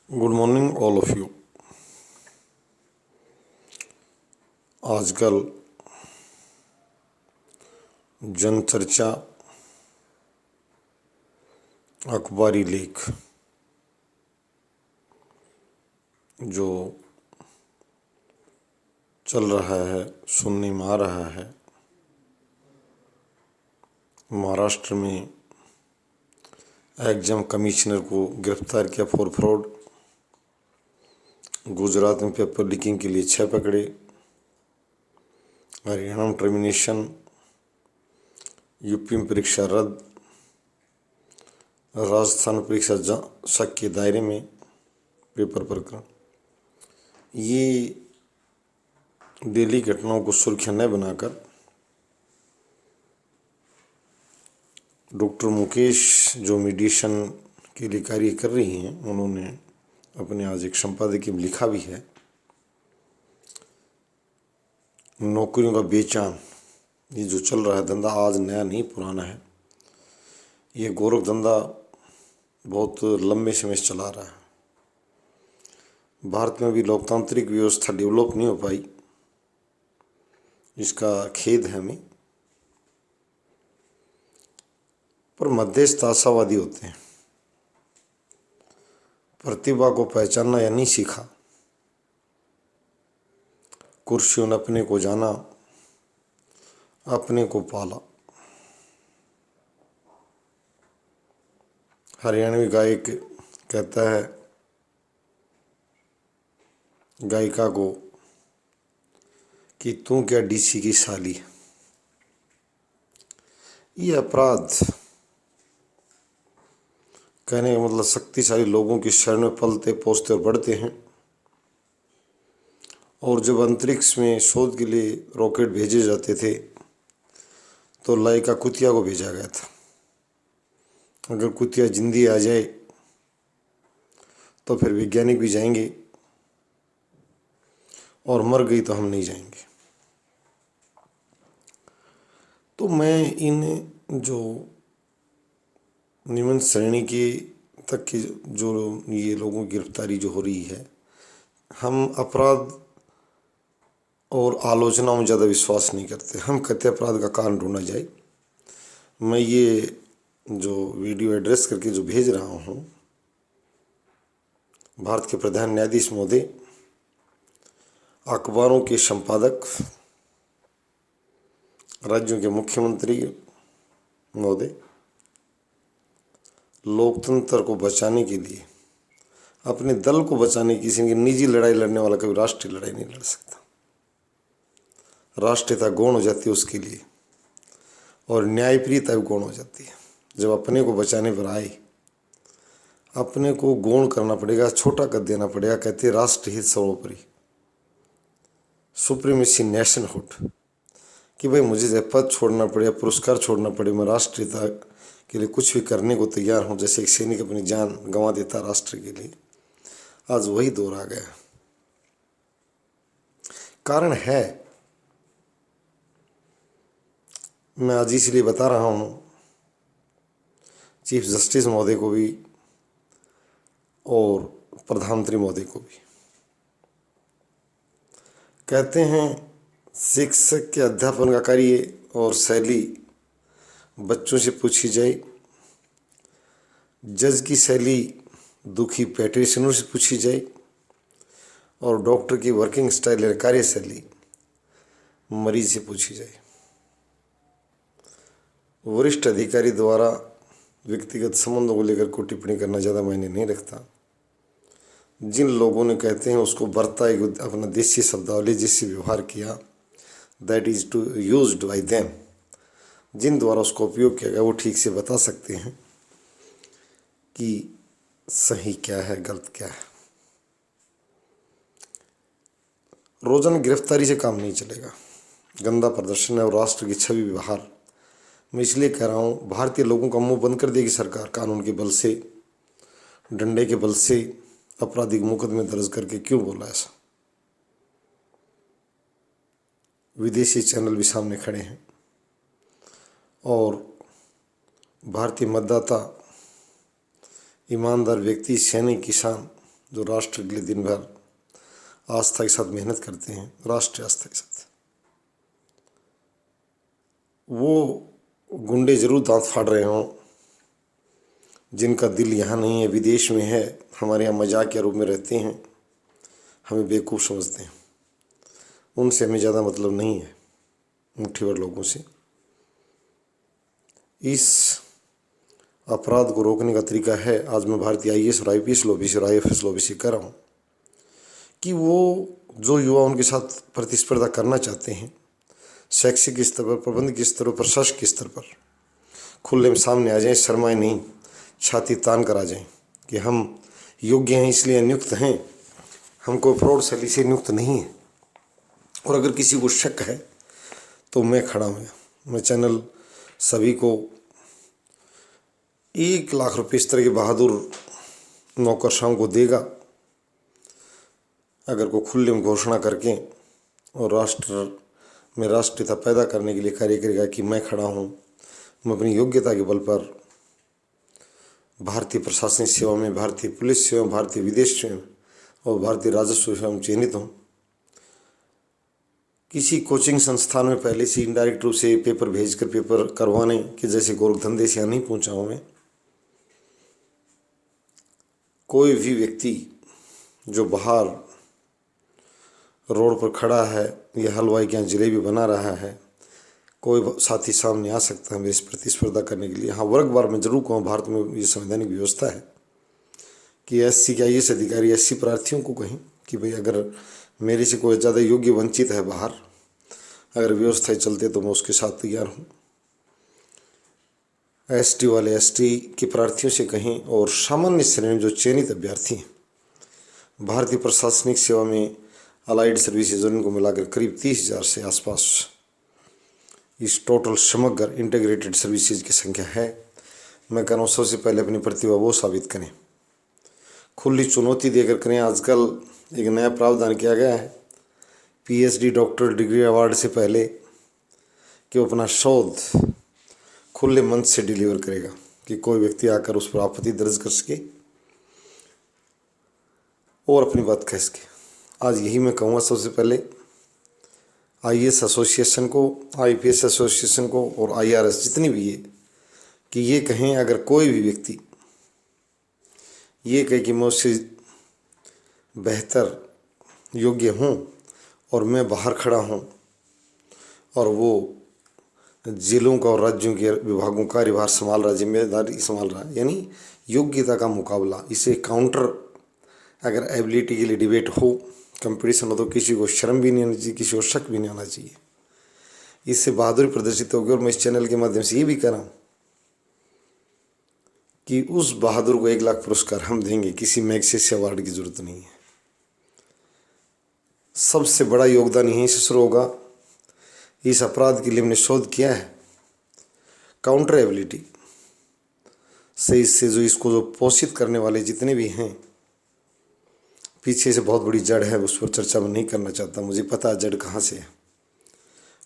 Good morning all of you. आजकल जनचर्चा अखबारी लेख जो चल रहा है, सुनने में आ रहा है, महाराष्ट्र में एग्जाम कमिश्नर को गिरफ्तार किया फॉर फ्रॉड, गुजरात में पेपर लीकिंग के लिए 6 पकड़े, हरियाणा में टर्मिनेशन, यूपी में परीक्षा रद्द, राजस्थान में परीक्षा शक के दायरे में पेपर प्रकरण। ये डेली घटनाओं को सुर्खियां न बनाकर डॉक्टर मुकेश जो मीडिएशन के लिए कार्य कर रही हैं, उन्होंने अपने आज एक संपादकीय में लिखा भी है, नौकरियों का बेचान ये जो चल रहा है धंधा आज नया नहीं पुराना है। ये गोरख धंधा बहुत लंबे समय से चला रहा है। भारत में भी लोकतांत्रिक व्यवस्था डेवलप नहीं हो पाई, इसका खेद है हमें। पर मध्यस्थ आशावादी होते हैं, प्रतिभा को पहचानना या नहीं सीखा, कुर्सियों ने अपने को जाना, अपने को पाला। हरियाणवी गायक कहता है गायिका को कि तू क्या डीसी की साली है। ये अपराध कहने का मतलब शक्तिशाली लोगों की शरण में पलते पोसते और बढ़ते हैं। और जब अंतरिक्ष में शोध के लिए रॉकेट भेजे जाते थे तो लाइका कुतिया को भेजा गया था। अगर कुतिया जिंदी आ जाए तो फिर वैज्ञानिक भी जाएंगे, और मर गई तो हम नहीं जाएंगे। तो मैं इन जो निम्न श्रेणी के तक की जो ये लोगों की गिरफ्तारी जो हो रही है, हम अपराध और आलोचनाओं में ज़्यादा विश्वास नहीं करते। हम कहते अपराध का कारण ढूंढा जाए। मैं ये जो वीडियो एड्रेस करके जो भेज रहा हूँ, भारत के प्रधान न्यायाधीश महोदय, अखबारों के संपादक, राज्यों के मुख्यमंत्री महोदय, लोकतंत्र को बचाने के लिए, अपने दल को बचाने की किसी की निजी लड़ाई लड़ने वाला कभी राष्ट्रीय लड़ाई नहीं लड़ सकता। राष्ट्रीयता गौण हो जाती है उसके लिए, और न्यायप्रियता भी गौण हो जाती है। जब अपने को बचाने पर आए, अपने को गौण करना पड़ेगा, छोटा कर देना पड़ेगा। कहते राष्ट्रहित सर्वोपरि, सुप्रीमेसी नेशनहुड, कि भाई मुझे जब पद छोड़ना पड़े, पुरस्कार छोड़ना पड़े, मैं राष्ट्रीयता के लिए कुछ भी करने को तैयार हूँ। जैसे एक सैनिक अपनी जान गंवा देता राष्ट्र के लिए, आज वही दौर आ गया। कारण है, मैं आज इसलिए बता रहा हूँ चीफ जस्टिस महोदय को भी और प्रधानमंत्री महोदय को भी। कहते हैं शिक्षक के अध्यापन का कार्य और शैली बच्चों से पूछी जाए, जज की शैली दुखी पेटिशनरों से पूछी जाए, और डॉक्टर की वर्किंग स्टाइल या कार्यशैली मरीज से पूछी जाए। वरिष्ठ अधिकारी द्वारा व्यक्तिगत संबंधों को लेकर कोई टिप्पणी करना ज़्यादा मायने नहीं रखता। जिन लोगों ने कहते हैं उसको बरता एक अपना देसी शब्दावली जिससे व्यवहार किया, that is to used by them, जिन द्वारा उसका उपयोग किया गया वो ठीक से बता सकते हैं कि सही क्या है, गलत क्या है। रोजाना गिरफ्तारी से काम नहीं चलेगा। गंदा प्रदर्शन है और राष्ट्र की छवि व्यवहार, मैं इसलिए कह रहा हूँ, भारतीय लोगों का मुंह बंद कर देगी सरकार कानून के बल से, डंडे के बल से आपराधिक मुकदमे दर्ज करके। क्यों बोला ऐसा? विदेशी चैनल भी सामने खड़े हैं, और भारतीय मतदाता, ईमानदार व्यक्ति, सैनिक, किसान जो राष्ट्र के लिए दिन भर आस्था के साथ मेहनत करते हैं, राष्ट्रीय आस्था के साथ, वो गुंडे जरूर दांत फाड़ रहे हों, जिनका दिल यहाँ नहीं है, विदेश में है, हमारे यहाँ मजाक के रूप में रहते हैं, हमें बेवकूफ़ समझते हैं। उनसे हमें ज़्यादा मतलब नहीं है, मुट्ठी भर लोगों से। इस अपराध को रोकने का तरीका है, आज मैं भारतीय IAS और IPS लॉबी से और IFS लॉबी से कह रहा हूँ कि वो जो युवा उनके साथ प्रतिस्पर्धा करना चाहते हैं, शैक्षिक स्तर पर, प्रबंधकीय स्तर पर, प्रशासकीय स्तर पर, खुले में सामने आ जाएं, शर्माएं नहीं, छाती तान कर आ जाएं कि हम योग्य हैं इसलिए नियुक्त हैं, हम कोई फ्रॉड शैली से नियुक्त नहीं है। और अगर किसी को शक है तो मैं खड़ा हूँ। मैं चैनल सभी को 1 लाख रुपये इस तरह के बहादुर नौकरशाहों को देगा अगर को खुले में घोषणा करके और राष्ट्र में राष्ट्रीयता पैदा करने के लिए कार्य करेगा कि मैं खड़ा हूँ, मैं अपनी योग्यता के बल पर भारतीय प्रशासनिक सेवा में, भारतीय पुलिस सेवा, भारतीय विदेश सेवा और भारतीय राजस्व सेवा में चयनित हूँ। किसी कोचिंग संस्थान में पहले से इनडायरेक्ट रूप से पेपर भेजकर पेपर करवाने के जैसे गोरखधंधे से यहाँ नहीं पहुँचा हूँ मैं। कोई भी व्यक्ति जो बाहर रोड पर खड़ा है या हलवाई के यहाँ जलेबी बना रहा है, कोई साथी सामने आ सकता है मेरे से प्रतिस्पर्धा करने के लिए। हाँ, वर्गवार में जरूर कहूँ, भारत में ये संवैधानिक व्यवस्था है कि SC के IAS अधिकारी SC प्रार्थियों को कहें कि भाई अगर मेरे से कोई ज़्यादा योग्य वंचित है बाहर, अगर व्यवस्था चलते तो मैं उसके साथ तैयार हूँ। ST वाले ST के प्रार्थियों से कहें और सामान्य श्रेणी में जो चयनित अभ्यर्थी हैं, भारतीय प्रशासनिक सेवा में अलाइड सर्विसेज उनको मिलाकर करीब 30,000 से आसपास इस टोटल समग्र इंटीग्रेटेड सर्विसेज की संख्या है। मैं कह रहा हूँ सबसे पहले अपनी प्रतिभा वो साबित करें, खुली चुनौती देकर करें। आजकल एक नया प्रावधान किया गया है PhD डॉक्टर डिग्री अवार्ड से पहले कि वो अपना शोध खुले मंच से डिलीवर करेगा कि कोई व्यक्ति आकर उस पर आपत्ति दर्ज कर सके और अपनी बात कह सके। आज यही मैं कहूँगा सबसे पहले IAS एसोसिएशन को, IPS एसोसिएशन को और IRS जितनी भी है कि ये कहें, अगर कोई भी व्यक्ति ये कहे कि मैं उससे बेहतर योग्य हूँ और मैं बाहर खड़ा हूँ और वो जिलों का और राज्यों के विभागों का कार्यभार संभाल रहा, जिम्मेदारी संभाल रहा है, यानी योग्यता का मुकाबला, इसे काउंटर अगर एबिलिटी के लिए डिबेट हो, कंपटीशन हो, तो किसी को शर्म भी नहीं आनी चाहिए, किसी को शक भी नहीं आना चाहिए। इससे बहादुरी प्रदर्शित होगी। और मैं इस चैनल के माध्यम से ये भी कह रहा हूँ कि उस बहादुर को 1 लाख पुरस्कार हम देंगे, किसी मैग्सेस अवार्ड की जरूरत नहीं है। सबसे बड़ा योगदान यहीं से शुरू होगा। इस अपराध के लिए हमने शोध किया है काउंटर एबिलिटी से, इससे जो इसको जो पोषित करने वाले जितने भी हैं, पीछे से बहुत बड़ी जड़ है, उस पर चर्चा मैं नहीं करना चाहता। मुझे पता है जड़ कहाँ से है।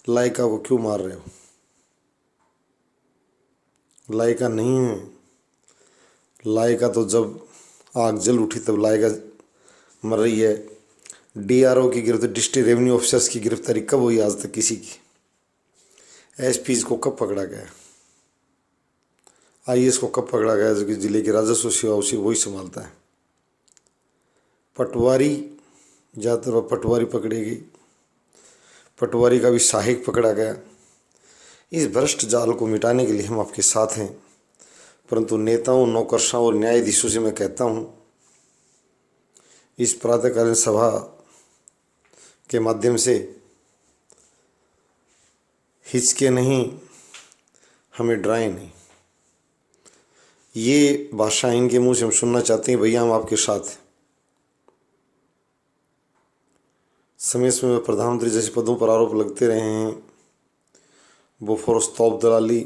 लाइका को क्यों मार रहे हो? लाइका नहीं है, लाइका तो जब आग जल उठी तब लाइका मर रही है। DRO की गिरफ्तारी, डिस्ट्रिक्ट रेवेन्यू ऑफिसर्स की गिरफ्तारी कब हुई आज तक किसी की? SPs को कब पकड़ा गया? IAS को कब पकड़ा गया? जो कि जिले की राजस्व सेवा उसी वही संभालता है। पटवारी ज़्यादातर पटवारी पकड़ी गई, पटवारी का भी सहायक पकड़ा गया। इस भ्रष्ट जाल को मिटाने के लिए हम आपके साथ हैं, परंतु नेताओं, नौकरशाहों और न्यायाधीशों से मैं कहता हूँ, इस प्रातःकालीन सभा के माध्यम से हिचके नहीं, हमें डराएं नहीं। ये भाषा इनके मुंह से हम सुनना चाहते हैं, भैया हम आपके साथ हैं। समय समय में प्रधानमंत्री जैसे पदों पर आरोप लगते रहे हैं। बोफोर्स तोप दलाली,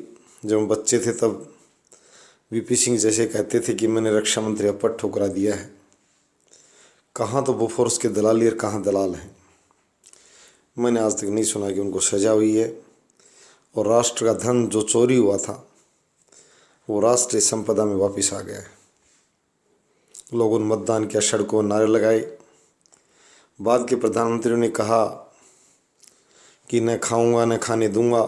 जब हम बच्चे थे तब VP सिंह जैसे कहते थे कि मैंने रक्षा मंत्री अपट ठुकरा दिया है। कहाँ तो बोफोर्स के दलाली और कहाँ दलाल हैं। मैंने आज तक नहीं सुना कि उनको सजा हुई है। और राष्ट्र का धन जो चोरी हुआ था वो राष्ट्रीय संपदा में वापस आ गया है। लोगों ने मतदान किया, सड़कों नारे लगाए। बाद के प्रधानमंत्री ने कहा कि न खाऊंगा न खाने दूंगा।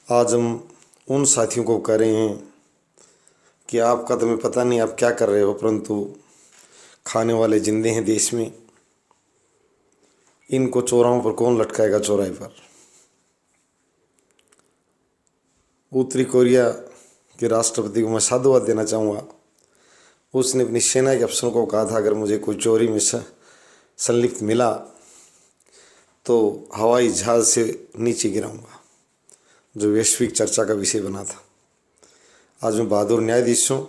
आज हम उन साथियों को कह रहे हैं कि आपका तुम्हें पता नहीं आप क्या कर रहे हो, परंतु खाने वाले जिंदे हैं देश में। इनको चौराहों पर कौन लटकाएगा, चौराहे पर। उत्तरी कोरिया के राष्ट्रपति को मैं साधुवाद देना चाहूँगा। उसने अपनी सेना के अफसरों को कहा था अगर मुझे कोई चोरी में संलिप्त मिला तो हवाई जहाज़ से नीचे गिराऊंगा, जो वैश्विक चर्चा का विषय बना था। आज मैं बहादुर न्यायाधीशों,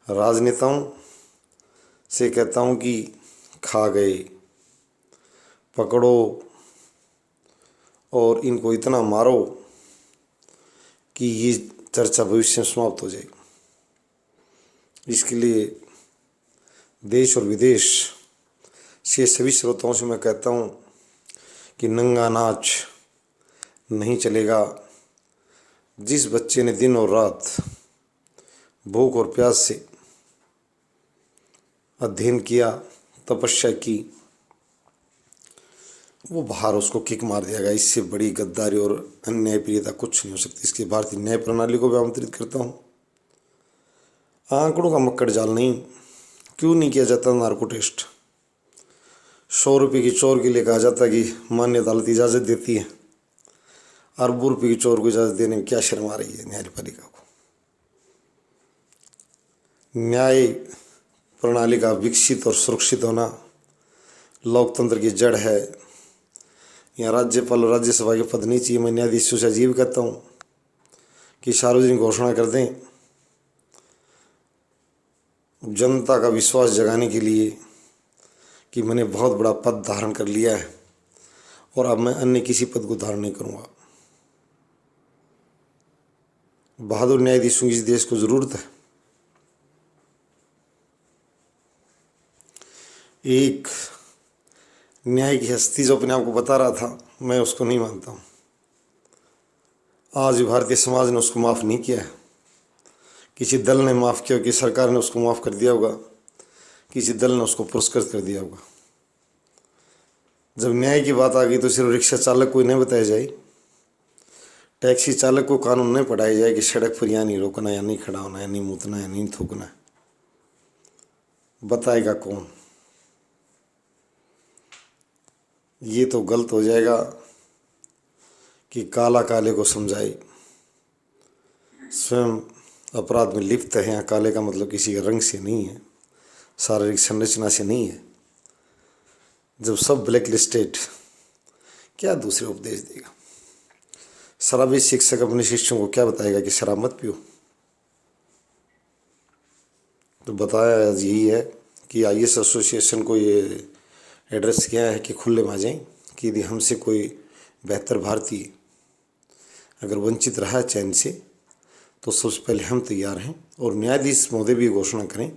राजनेताओं से कहता हूँ कि खा गए, पकड़ो और इनको इतना मारो कि ये चर्चा भविष्य में समाप्त हो जाएगी। इसके लिए देश और विदेश से सभी श्रोताओं से मैं कहता हूँ कि नंगा नाच नहीं चलेगा। जिस बच्चे ने दिन और रात भूख और प्यास से अध्ययन किया, तपस्या की, वो बाहर उसको किक मार दिया गया। इससे बड़ी गद्दारी और अन्यायप्रियता कुछ नहीं हो सकती। इसके भारतीय न्याय प्रणाली को भी आमंत्रित करता हूँ। आंकड़ों का मक्कड़ जाल नहीं, क्यों नहीं किया जाता नार्को टेस्ट। 100 रुपये की चोर के लिए कहा जाता कि मान्य अदालत इजाज़त देती है, अरबों रुपये की चोर को इजाज़त देने में क्या शर्म आ रही है न्यायपालिका को। न्याय प्रणाली का विकसित और सुरक्षित होना लोकतंत्र की जड़ है। यहाँ राज्यपाल और राज्यसभा के पद नहीं चाहिए। मैं न्यायाधीशों से अजीब कहता हूँ कि सार्वजनिक घोषणा कर दें जनता का विश्वास जगाने के लिए कि मैंने बहुत बड़ा पद धारण कर लिया है और अब मैं अन्य किसी पद को धारण नहीं करूँगा। बहादुर न्यायाधीशों की इस देश को ज़रूरत है। एक न्याय की हस्ती जो अपने आप को बता रहा था, मैं उसको नहीं मानता हूँ। आज भारतीय समाज ने उसको माफ़ नहीं किया है। किसी दल ने माफ़ किया, कि सरकार ने उसको माफ़ कर दिया होगा, किसी दल ने उसको पुरस्कृत कर दिया होगा। जब न्याय की बात आ गई तो सिर्फ रिक्शा चालक को नहीं बताया जाए, टैक्सी चालक को कानून नहीं पढ़ाया जाए कि सड़क पर यहाँ नहीं रोकना, या नहीं खड़ा होना, या नहीं मुतना, या नहीं थूकना। बताएगा कौन? ये तो गलत हो जाएगा कि काला काले को समझाए। स्वयं अपराध में लिप्त है। यहाँ काले का मतलब किसी के रंग से नहीं है, शारीरिक संरचना से नहीं है। जब सब ब्लैक लिस्टेड, क्या दूसरे उपदेश देगा? शराबी शिक्षक अपने शिष्यों को क्या बताएगा कि शराब मत पियो? तो बताया यही है कि आईएएस एसोसिएशन को ये एड्रेस किया है कि खुले में आ जाएं कि यदि हमसे कोई बेहतर भारतीय अगर वंचित रहा चैन से तो सबसे पहले हम तैयार हैं। और न्यायाधीश महोदय भी घोषणा करें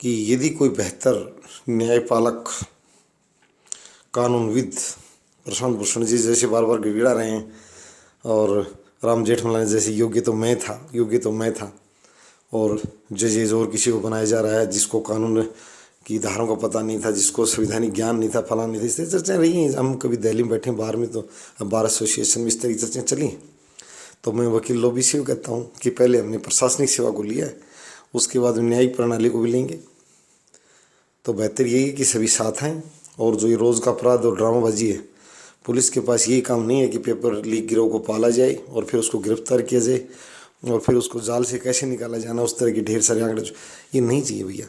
कि यदि कोई बेहतर न्यायपालक, कानूनविद प्रशांत भूषण जी जैसे बार बार गिड़गिड़ा रहे हैं, और राम जेठमलानी जैसे योग्य तो मैं था, और जजेज और किसी को बनाया जा रहा है जिसको कानून की धाराओं का पता नहीं था, जिसको संवैधानिक ज्ञान नहीं था, फलाना नहीं था। इस तरह चर्चाएँ रही हैं। हम कभी दिल्ली में बैठे बाहर में, तो अब बार एसोसिएशन में इस तरह की चर्चाएँ चली। तो मैं वकील लॉबी से कहता हूँ कि पहले हमने प्रशासनिक सेवा को लिया है, उसके बाद न्यायिक प्रणाली को भी लेंगे। तो बेहतर यही है कि सभी साथ हैं। और जो ये रोज़ का अपराध और ड्रामाबाजी है, पुलिस के पास यही काम नहीं है कि पेपर लीक गिरोह को पाला जाए और फिर उसको गिरफ्तार किया जाए और फिर उसको जाल से कैसे निकाला जाना, उस तरह की ढेर सारे आंकड़े। ये नहीं चाहिए भैया।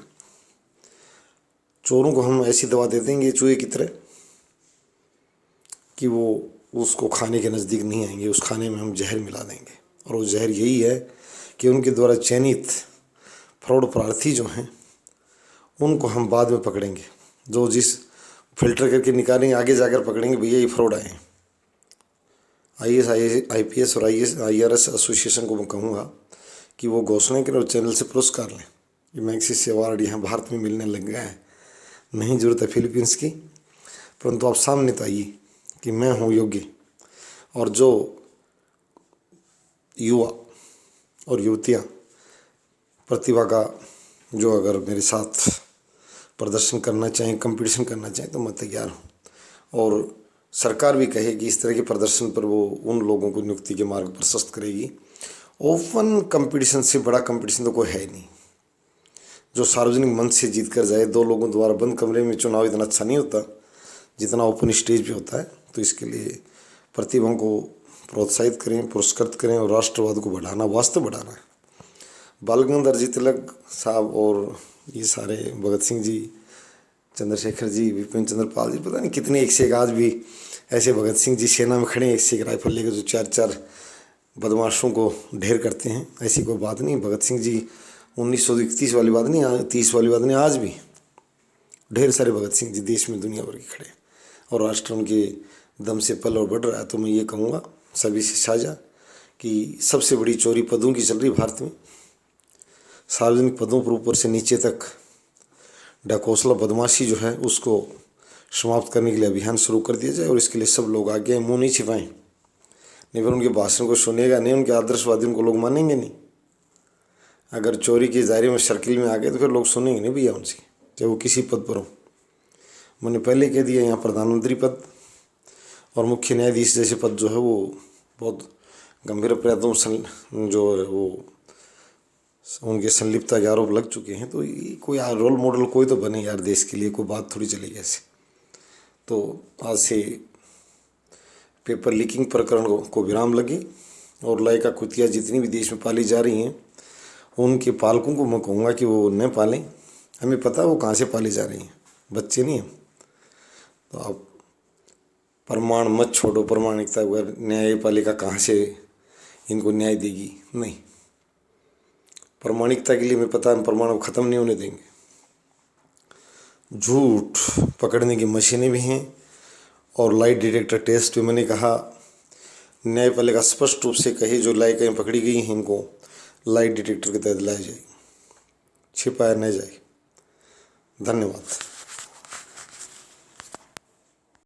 चोरों को हम ऐसी दवा दे देंगे चूहे की तरह कि वो उसको खाने के नज़दीक नहीं आएंगे। उस खाने में हम जहर मिला देंगे, और वो जहर यही है कि उनके द्वारा चयनित फ्रॉड प्रार्थी जो हैं उनको हम बाद में पकड़ेंगे। जो जिस फिल्टर करके निकालेंगे, आगे जाकर पकड़ेंगे भैया ये फ्रॉड आए हैं। आईपीएस और आईआरएस एसोसिएशन को मैं कहूँगा कि वो घोषणा करें और चैनल से पुरस्कार लें। ये मैग्सेसे अवार्ड यहाँ भारत में मिलने लग गया है। नहीं जरूरत है फिलीपींस की, परंतु आप सामने तो आइए कि मैं हूँ योग्य। और जो युवा और युवतियाँ प्रतिभा का जो अगर मेरे साथ प्रदर्शन करना चाहें, कंपटीशन करना चाहें तो मैं तैयार हूँ। और सरकार भी कहे कि इस तरह के प्रदर्शन पर वो उन लोगों को नियुक्ति के मार्ग प्रशस्त करेगी। ओपन कंपटीशन से बड़ा कंपटीशन तो कोई है ही नहीं। जो सार्वजनिक मंच से जीत कर जाए, दो लोगों द्वारा बंद कमरे में चुनाव इतना अच्छा नहीं होता जितना ओपन स्टेज पे होता है। तो इसके लिए प्रतिभाओं को प्रोत्साहित करें, पुरस्कृत करें और राष्ट्रवाद को बढ़ाना, वास्तव बढ़ाना है। बाल गंगाधर तिलक साहब और ये सारे भगत सिंह जी, चंद्रशेखर जी, विपिन चंद्र पाल जी, पता नहीं कितने एक से एक आज भी ऐसे भगत सिंह जी सेना में खड़े हैं एक से एक राइफल लेकर, जो चार चार बदमाशों को ढेर करते हैं। ऐसी कोई बात नहीं। भगत सिंह जी 1931 वाली बात नहीं, 30 वाली बात नहीं, आज भी ढेर सारे भगत सिंह जी देश में दुनिया भर के खड़े और राष्ट्र उनके दम से पल और बढ़ रहा है। तो मैं ये कहूँगा सभी से साझा कि सबसे बड़ी चोरी पदों की चल रही भारत में। सार्वजनिक पदों पर ऊपर से नीचे तक ढकोसला बदमाशी जो है उसको समाप्त करने के लिए अभियान शुरू कर दिया जाए। और इसके लिए सब लोग आगे मुँह नहीं छिपाएं, नहीं फिर उनके भाषण को सुनेगा नहीं, उनके आदर्शवादी उनको लोग मानेंगे नहीं। अगर चोरी के दायरे में सर्किल में आ गए तो फिर लोग सुनेंगे नहीं भैया उनसे, चाहे वो किसी पद पर हो। मैंने पहले कह दिया, यहाँ प्रधानमंत्री पद और मुख्य न्यायाधीश जैसे पद जो है वो बहुत गंभीर अपराधों जो है वो उनके संलिप्तता के आरोप लग चुके हैं। तो ये कोई रोल मॉडल कोई तो बने यार देश के लिए, कोई बात थोड़ी चलेगी ऐसे। तो आज से पेपर लीकिंग प्रकरण को विराम लगे और लायका कुतिया जितनी भी देश में पाली जा रही हैं उनके पालकों को मैं कहूँगा कि वो न पालें। हमें पता है वो कहाँ से पाली जा रही हैं, बच्चे नहीं हैं। तो आप प्रमाण मत छोड़ो, प्रामाणिकता अगर न्यायपालिका कहाँ से इनको न्याय देगी, नहीं। प्रामाणिकता के लिए हमें पता है प्रमाण ख़त्म नहीं होने देंगे। झूठ पकड़ने की मशीनें भी हैं और लाइट डिटेक्टर टेस्ट भी। मैंने कहा न्यायपालिका स्पष्ट रूप से कहे जो लाइकें पकड़ी गई हैं इनको लाइट डिटेक्टर के तहत लाया जाए, छिपाया न जाए। धन्यवाद।